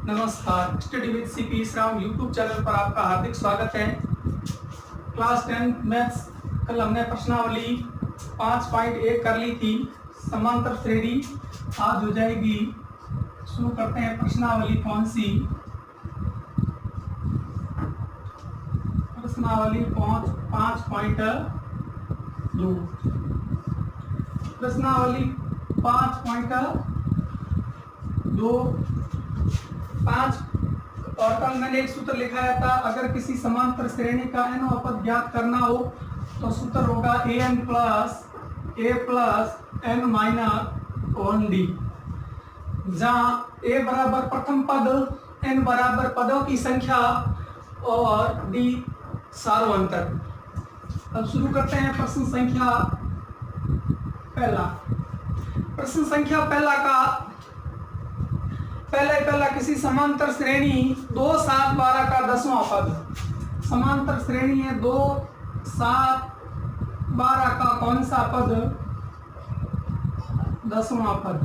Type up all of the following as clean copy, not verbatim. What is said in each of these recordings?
नमस्कार, study with CP Shram YouTube channel पर आपका हार्दिक स्वागत है। क्लास 10 मैथ्स कल हमने प्रश्नावली 5.1 कर ली थी, समांतर श्रेणी आज हो जाएगी। शुरू करते हैं प्रश्नावली कौन सी, प्रश्नावली 5.2। प्रश्नावली 5.2 और कल मैंने एक सूत्र लिखाया था, अगर किसी समांतर श्रेणी का nवां पद ज्ञात करना हो तो सूत्र होगा an + a + n - 1d, जहां a बराबर प्रथम पद, n बराबर पदों की संख्या और d सारों अंतर। अब शुरू करते हैं प्रश्न संख्या पहला। प्रश्न संख्या पहला का पहला किसी समांतर श्रेणी 2, 7, 12 का 10वां पद। समांतर श्रेणी है 2, 7, 12 का कौन सा पद? 10वां पद।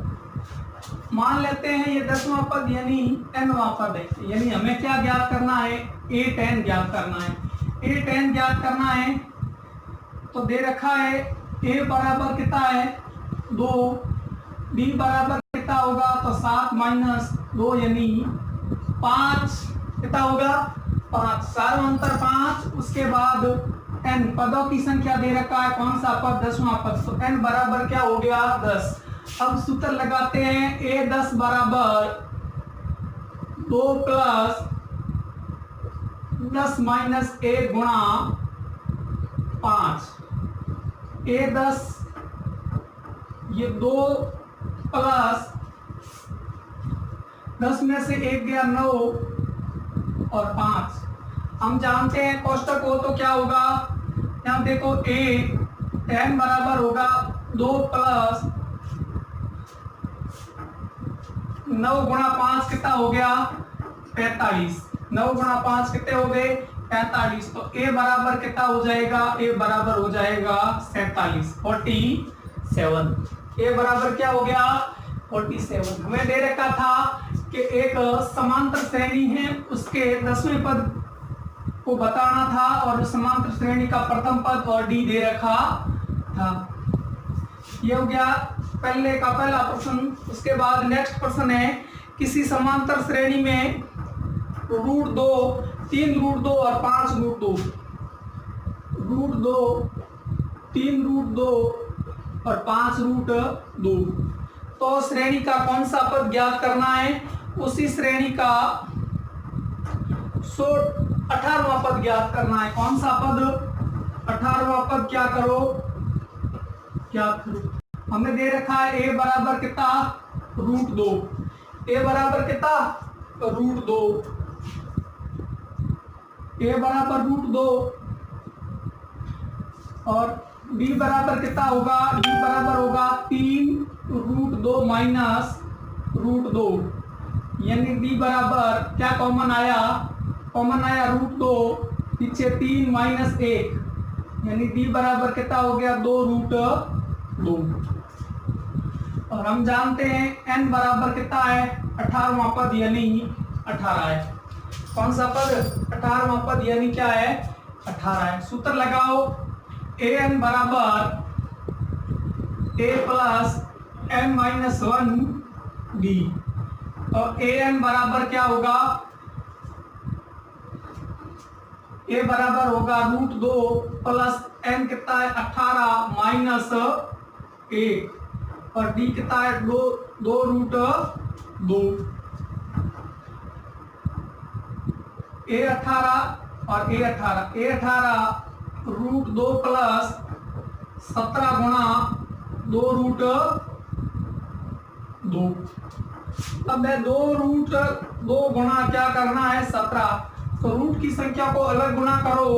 मान लेते हैं ये 10वां पद यानी nवां पद है, यानी हमें क्या ज्ञात करना है? a10 ज्ञात करना है। a10 ज्ञात करना है तो दे रखा है a बराबर कितना है? 2, b बराबर कितना होगा? तो 7 - 2 यानी 5 कितना होगा? 5। सारों अंतर 5। उसके बाद n पदों की संख्या दे रखा है, कौन सा पद? 10वां पद। तो n बराबर क्या हो गया? 10। अब सूत्र लगाते हैं, a10 बराबर 2 + 10 - 1 गुणा 5। a10 ये 2 + 10 में से 1 गया 9 और 5। हम जानते हैं कोष्टक हो तो क्या होगा? यहाँ देखो a10 बराबर होगा 2 + 9 गुणा 5 कितना हो गया? 45। 9 गुणा 5 कितने हो गए? 45। तो a बराबर कितना हो जाएगा? a बराबर हो जाएगा 47, 47। a बराबर क्या हो गया? 47। हमें दे रखा था कि एक समांतर श्रेणी है, उसके 10वें पद को बताना था और समांतर श्रेणी का प्रथम पद और d दे रखा था। ये हो गया पहले का पहला प्रश्न। उसके बाद नेक्स्ट प्रश्न है, किसी समांतर श्रेणी में √2, 3 √2 और 5 √2, √2, 3 √2 और 5 √2। तो श्रेणी का कौन सा पद ज्ञात करना है? उसी श्रेणी का 18वां पद ज्ञात करना है। कौन सा पद? 18वां पद। क्या करो? हमें दे रखा है a बराबर कितना? √2। a बराबर कितना? √2। a बराबर √2 और b बराबर कितना होगा? d बराबर होगा 3 √2 - √2, यानी d बराबर क्या कॉमन आया? कॉमन आया √2, पीछे 3 - 1, यानी d बराबर कितना हो गया? 2 √2। और हम जानते हैं n बराबर कितना है? 18वां पद यानी 18 है। कौन सा पद? 18वां पद यानी क्या है? 18 है। सूत्र लगाओ, an बराबर a + n - 1d। तो an बराबर क्या होगा? a बराबर होगा √2 + n कितना है? 18 - 1 और d कितना है? 2 √2। a18 और a18 √2 + 17 गुणा 2 √2। अब 2 √2 गुणा क्या करना है? 17। तो रूट की संख्या को अलग गुणा करो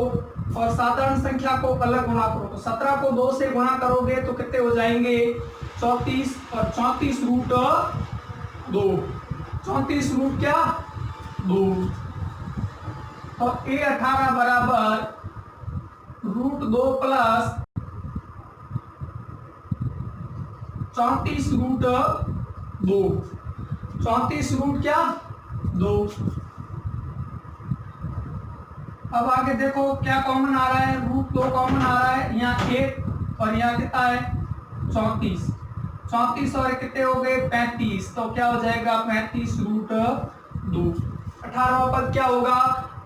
और साधारण संख्या को अलग गुणा करो। तो 17 को 2 से गुणा करोगे तो कितने हो जाएंगे? 34 और 34 √2। 34 √ क्या? 2। और a18 बराबर √2 + 34 √2। 34 रूट क्या? 2। अब आगे देखो क्या कॉमन आ रहा है, √2 कॉमन आ रहा है, यहाँ 1 और यहाँ कितना है 34। 34 और कितने हो गए 35, तो क्या हो जाएगा 35√2। 18वां पद क्या होगा,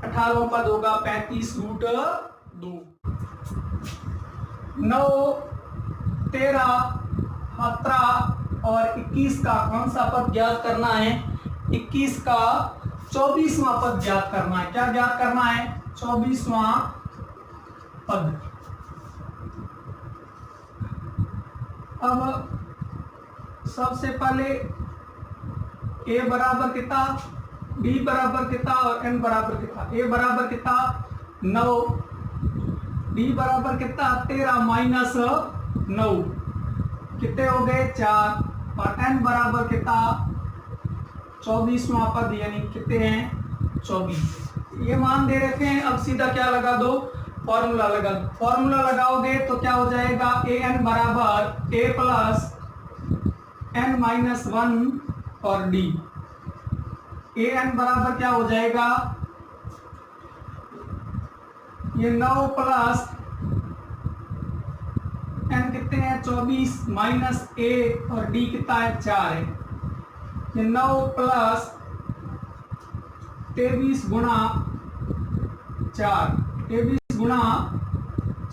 18वां पद होगा 35√2। 9, 13, 17 और 21 का कौन सा पद ज्ञात करना है, 21 का 24वां पद ज्ञात करना है। क्या ज्ञात करना है, 24वां पद। अब सबसे पहले a बराबर कितना, b बराबर कितना और n बराबर कितना। a बराबर कितना 9, b बराबर कितना 13 - 9 कितने हो गए 4, और n बराबर कितना 24वां पद यानी कितने हैं 24। ये मान दे रखे हैं। अब सीधा क्या लगा दो, फॉर्मूला लगा दो। फॉर्मूला लगाओगे तो क्या हो जाएगा, an बराबर a प्लस n-1 और d। an बराबर क्या हो जाएगा, ये 9 प्लस n कितने हैं 24 माइनस a और d कितना है 4 है। ये 9 प्लस 23 गुणा 4, 23 गुणा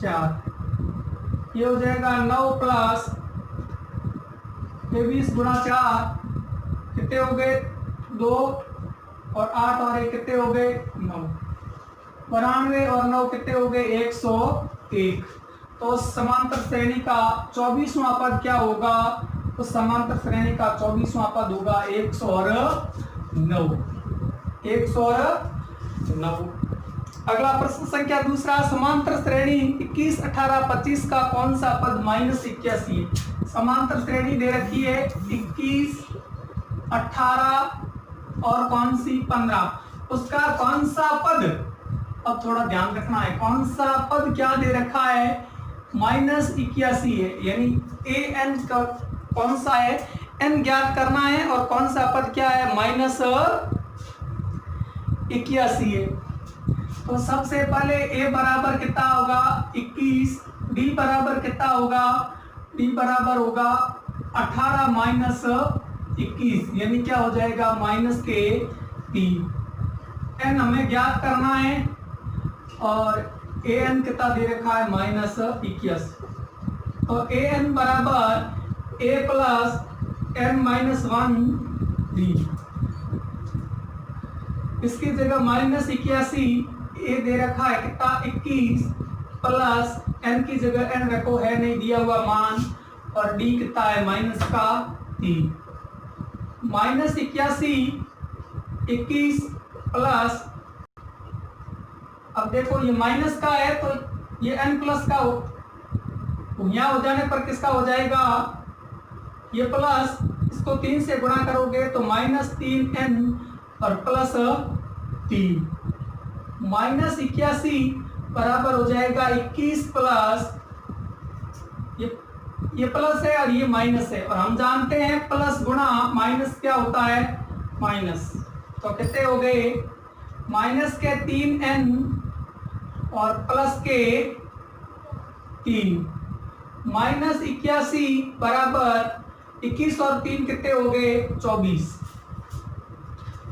4, ये हो जाएगा 9 प्लस 23 गुणा 4 कितने हो गए 2 और 8 और 1 कितने हो गए 9। 92 और 9 कितने हो गए 101। तो समांतर श्रेणी का 24वां पद क्या होगा, तो समांतर श्रेणी का 24वां पद होगा 109। 109। अगला प्रश्न संख्या दूसरा, समांतर श्रेणी 21, 18, 25 का कौन सा पद -81 है। समांतर श्रेणी दे रखी है 21, 18 और कौन सी 15, उसका कौन सा पद, अब थोड़ा ध्यान रखना है, कौन सा पद क्या दे रखा है -81 है, यानी an का कौन सा है, n ज्ञात करना है और कौन सा पद क्या है -81 है। तो सबसे पहले a बराबर कितना होगा 21, d बराबर कितना होगा, d बराबर होगा 18 माइनस 21 यानी क्या हो जाएगा -3। n हमें ज्ञात करना है और an कितना दे रखा है -21। तो an बराबर a प्लस n-1 d, इसकी जगह -81 a दे रखा है कितना 21 प्लस n की जगह n रखो है नहीं दिया हुआ मान, और d कितना है -3। -81 21 प्लस, अब देखो ये माइनस का है तो ये n प्लस का हो, तो यहाँ हो जाने पर किसका हो जाएगा, ये प्लस इसको 3 से गुणा करोगे तो -3n और प्लस 3, -81 बराबर हो जाएगा 21 प्लस, ये प्लस है और ये माइनस है, और हम जानते हैं प्लस गुणा माइनस क्या होता है माइनस। तो कितने हो गए माइनस के 3n और प्लस के 3, -81 बराबर 21 और 3 कितने हो गए 24,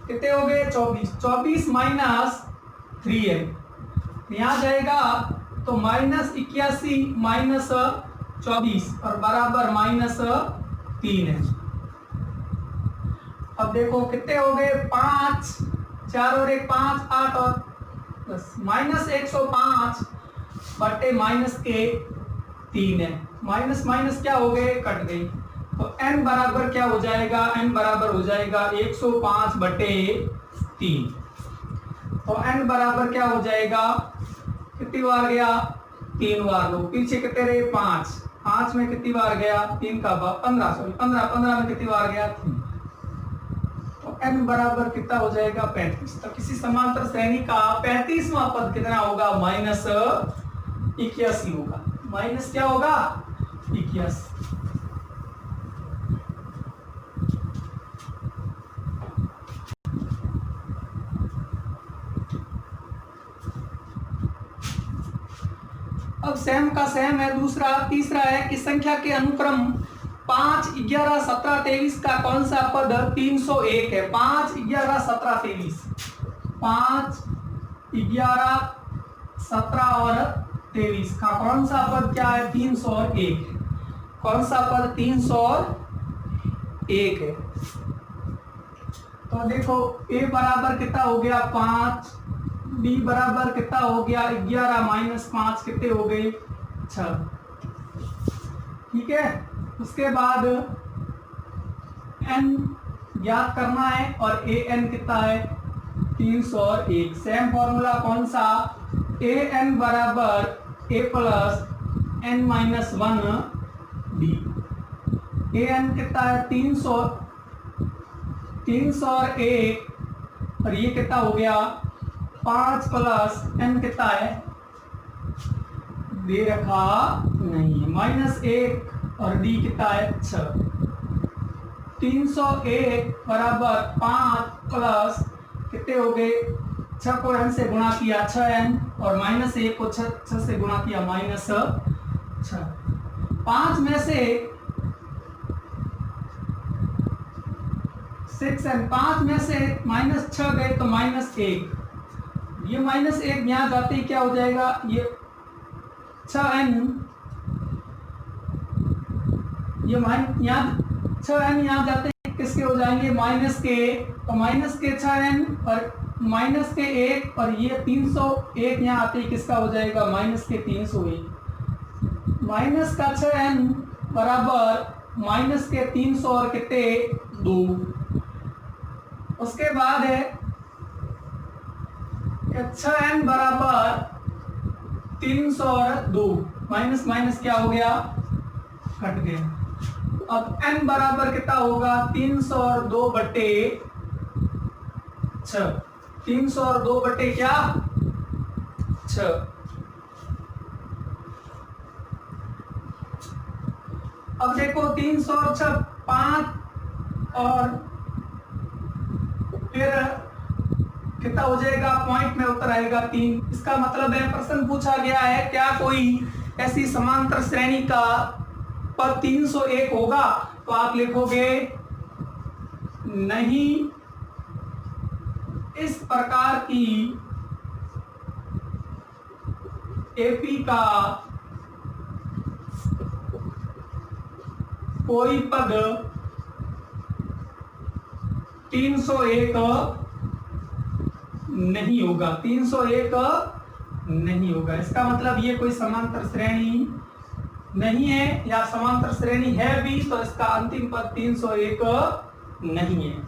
कितने हो गए 24, 24 माइनस 3n यहाँ जाएगा तो -81 माइनस 24 और बराबर -3 है। अब देखो कितने हो गए 5, 4 और 1 5, 8 और 10, -105 बटे -3 है, माइनस माइनस क्या हो गए कट गई, तो n बराबर क्या हो जाएगा, n बराबर हो जाएगा 105 बटे 3। तो n बराबर क्या हो जाएगा, कितनी बार गया 3 बार, लो पीछे कितने रहे 5, 5 में कितनी बार गया 3 का 15, सॉरी 15 में कितनी बार गया 3, तो n बराबर कितना हो जाएगा 35। तो किसी समांतर श्रेणी का 35वां पद कितना होगा -81 होगा, माइनस क्या होगा 81। अब सेम का सेम है। दूसरा तीसरा है कि संख्या के अनुक्रम 5, 11, 17, 23 का कौन सा पद 301 है। 5, 11, 17, 23, 5, 11, 17 और 23 का कौन सा पद क्या है 301। कौन सा पद 301 है। तो देखो a बराबर कितना हो गया 5, b बराबर कितना हो गया 11 माइनस 5 कितने हो गए 6। ठीक है, उसके बाद n ज्ञात करना है और a n कितना है 301। सेम फॉर्मूला कौन सा a n बराबर a plus n minus 1 b। a n कितना है 301 और ये कितना हो गया 5 प्लस n कितना है दे रखा नहीं है -1 और d कितना है 6। 301 बराबर 5 प्लस कितने हो गए 6 को n से गुणा किया 6n और -1 को 6 से गुणा किया -6। 5 में से 6n, 5 में से -6 गए तो -1। ये -1 यहाँ जाते ही क्या हो जाएगा ये 6n, ये यहाँ 6n यहाँ जाते हैं किसके हो जाएंगे माइनस के। तो माइनस के 6n और माइनस के 1 और ये 301 यहाँ आते ही किसका हो जाएगा माइनस के 301। माइनस का 6n बराबर माइनस के 300 और कितने 2। उसके बाद है 6n बराबर 302 माइनस माइनस क्या हो गया कट गया। अब n बराबर कितना होगा 302 बटे 6। 302 बटे क्या 6। अब देखो 306 5 और फिर कितना हो जाएगा पॉइंट में उत्तर आएगा 3। इसका मतलब है प्रश्न पूछा गया है क्या कोई ऐसी समांतर श्रेणी का पद 301 होगा। तो आप लिखोगे नहीं, इस प्रकार की एपी का कोई पद 301 नहीं होगा। 301 नहीं होगा। इसका मतलब ये कोई समांतर श्रेणी नहीं है, या समांतर श्रेणी है भी तो इसका अंतिम पद 301 नहीं है।